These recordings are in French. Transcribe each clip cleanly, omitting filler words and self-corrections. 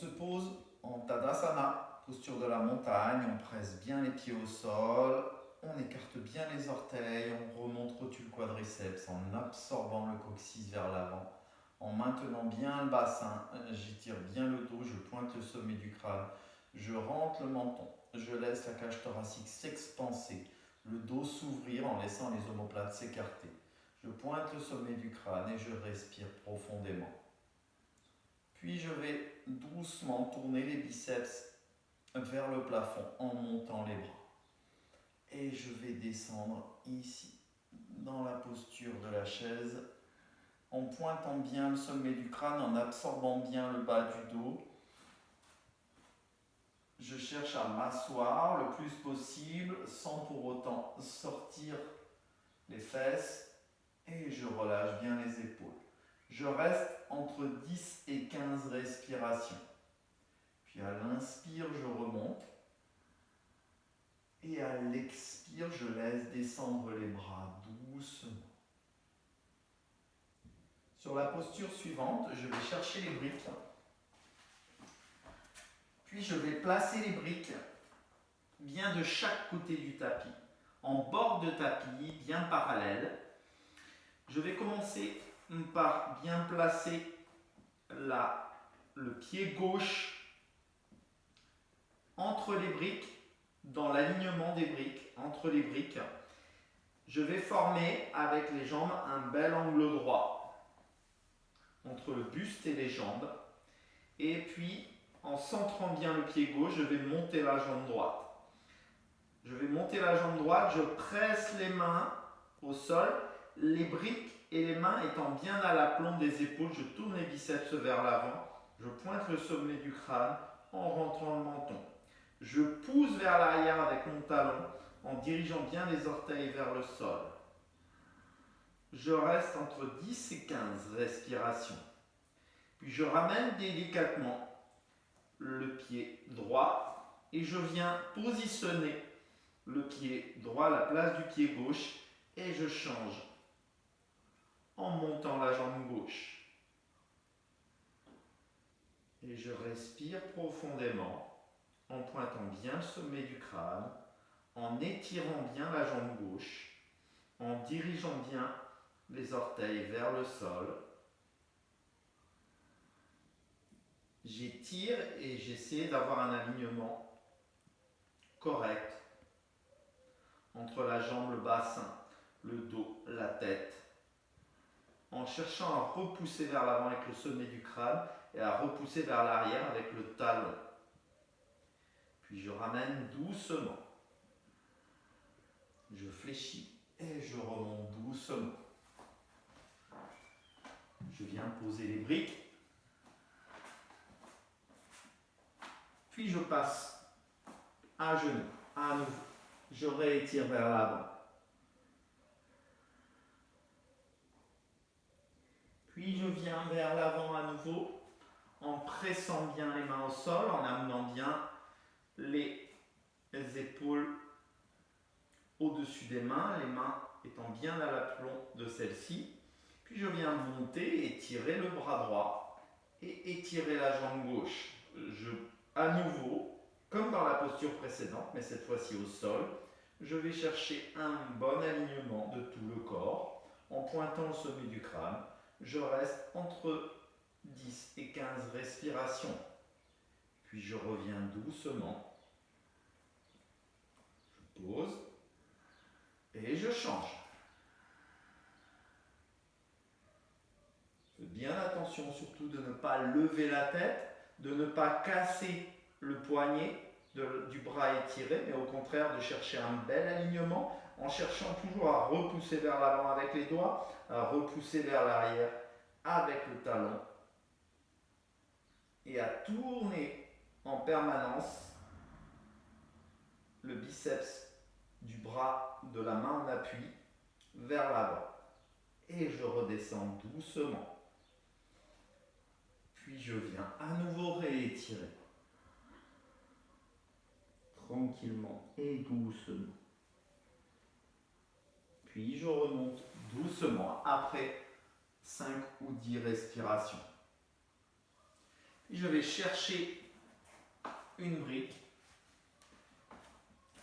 se pose en Tadasana, posture de la montagne, on presse bien les pieds au sol, on écarte bien les orteils, on remonte rotule quadriceps en absorbant le coccyx vers l'avant, en maintenant bien le bassin, j'étire bien le dos, je pointe le sommet du crâne, je rentre le menton, je laisse la cage thoracique s'expanser, le dos s'ouvrir en laissant les omoplates s'écarter. Je pointe le sommet du crâne et je respire profondément. Puis je vais doucement tourner les biceps vers le plafond en montant les bras. Et je vais descendre ici, dans la posture de la chaise, en pointant bien le sommet du crâne, en absorbant bien le bas du dos. Je cherche à m'asseoir le plus possible sans pour autant sortir les fesses et je relâche bien les épaules. Je reste entre 10 et 15 respirations. Puis à l'inspire, je remonte. Et à l'expire, je laisse descendre les bras doucement. Sur la posture suivante, je vais chercher les briques. Puis je vais placer les briques bien de chaque côté du tapis, en bord de tapis, bien parallèle. Je vais commencer par bien placer le pied gauche entre les briques, dans l'alignement des briques, entre les briques. Je vais former avec les jambes un bel angle droit entre le buste et les jambes. Et puis, en centrant bien le pied gauche, je vais monter la jambe droite. Je vais monter la jambe droite, je presse les mains au sol, les briques et les mains étant bien à l'aplomb des épaules, je tourne les biceps vers l'avant, je pointe le sommet du crâne en rentrant le menton. Je pousse vers l'arrière avec mon talon en dirigeant bien les orteils vers le sol. Je reste entre 10 et 15 respirations. Puis je ramène délicatement le pied droit et je viens positionner le pied droit à la place du pied gauche et je change en montant la jambe gauche. Et je respire profondément en pointant bien le sommet du crâne, en étirant bien la jambe gauche, en dirigeant bien les orteils vers le sol. J'étire et j'essaie d'avoir un alignement correct entre la jambe, le bassin, le dos, la tête, en cherchant à repousser vers l'avant avec le sommet du crâne et à repousser vers l'arrière avec le talon. Puis je ramène doucement. Je fléchis et je remonte doucement. Je viens poser les briques. Puis je passe à genoux, à nouveau. Je réétire vers l'avant. Puis je viens vers l'avant à nouveau en pressant bien les mains au sol, en amenant bien les épaules au-dessus des mains, les mains étant bien à l'aplomb de celle-ci. Puis je viens monter, étirer le bras droit et étirer la jambe gauche. À nouveau, comme dans la posture précédente, mais cette fois-ci au sol, je vais chercher un bon alignement de tout le corps en pointant le sommet du crâne. Je reste entre 10 et 15 respirations. Puis je reviens doucement. Je pose et je change. Faites bien attention surtout de ne pas lever la tête, de ne pas casser le poignet du bras étiré, mais au contraire de chercher un bel alignement en cherchant toujours à repousser vers l'avant avec les doigts, à repousser vers l'arrière avec le talon et à tourner en permanence le biceps du bras de la main en appui vers l'avant. Et je redescends doucement. Puis je viens à nouveau réétirer. Tranquillement et doucement. Puis je remonte doucement après 5 ou 10 respirations. Je vais chercher une brique.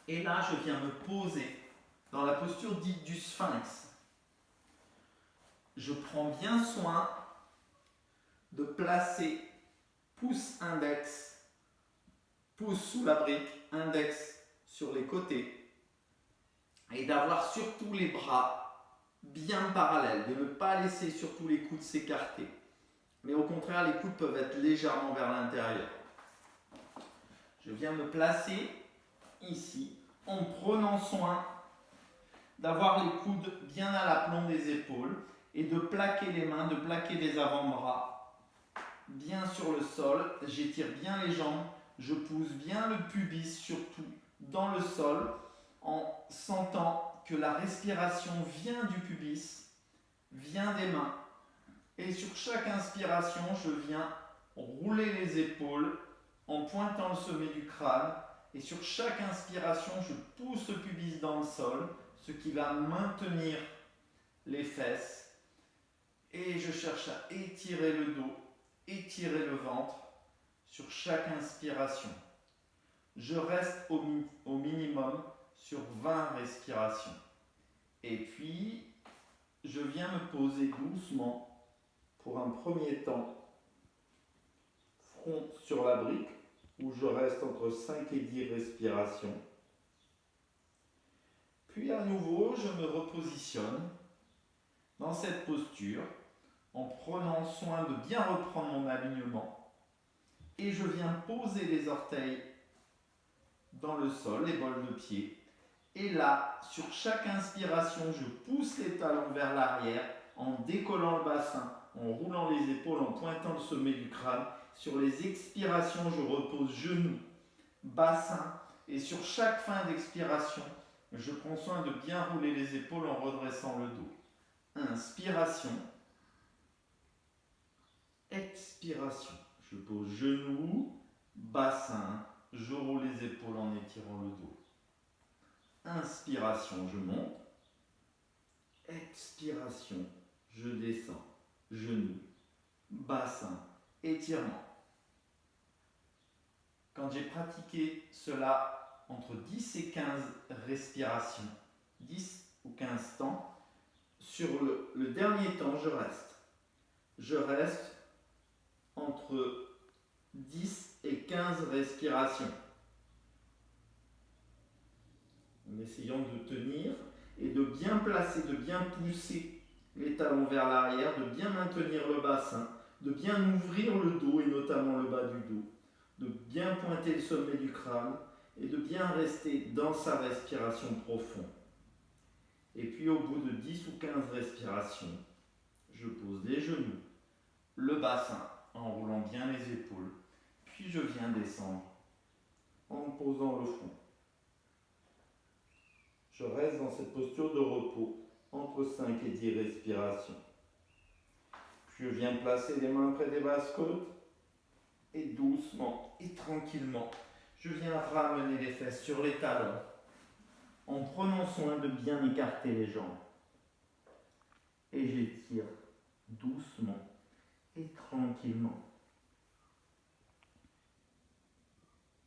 Et là, je viens me poser dans la posture dite du sphinx. Je prends bien soin de placer pouce index, pouce sous la brique, index sur les côtés, et d'avoir surtout les bras bien parallèles, de ne pas laisser surtout les coudes s'écarter. Mais au contraire, les coudes peuvent être légèrement vers l'intérieur. Je viens me placer ici en prenant soin d'avoir les coudes bien à l'aplomb des épaules et de plaquer les mains, de plaquer les avant-bras bien sur le sol. J'étire bien les jambes, je pousse bien le pubis surtout dans le sol en sentant que la respiration vient du pubis, vient des mains. Et sur chaque inspiration, je viens rouler les épaules en pointant le sommet du crâne. Et sur chaque inspiration, je pousse le pubis dans le sol, ce qui va maintenir les fesses. Et je cherche à étirer le dos, étirer le ventre sur chaque inspiration. Je reste au minimum sur 20 respirations. Et puis, je viens me poser doucement pour un premier temps, front sur la brique, où je reste entre 5 et 10 respirations. Puis à nouveau, je me repositionne dans cette posture en prenant soin de bien reprendre mon alignement. Et je viens poser les orteils dans le sol, les bols de pied. Et là, sur chaque inspiration, je pousse les talons vers l'arrière en décollant le bassin, en roulant les épaules, en pointant le sommet du crâne. Sur les expirations, je repose genoux, bassin. Et sur chaque fin d'expiration, je prends soin de bien rouler les épaules en redressant le dos. Inspiration. Expiration. Je pose genoux, bassin. Je roule les épaules en étirant le dos. Inspiration, je monte. Expiration, je descends. Genoux, bassin, étirement. Quand j'ai pratiqué cela entre 10 et 15 respirations, 10 ou 15 temps, sur le dernier temps, je reste. Je reste entre 10 et 15 respirations. En essayant de tenir et de bien placer, de bien pousser les talons vers l'arrière, de bien maintenir le bassin, de bien ouvrir le dos et notamment le bas du dos, de bien pointer le sommet du crâne et de bien rester dans sa respiration profonde. Et puis au bout de 10 ou 15 respirations, je pose les genoux, le bassin en roulant bien les épaules, puis je viens descendre en posant le front. Je reste dans cette posture de repos entre 5 et 10 respirations. Puis je viens placer les mains près des basses côtes et doucement et tranquillement, je viens ramener les fesses sur les talons en prenant soin de bien écarter les jambes. Et j'étire doucement et tranquillement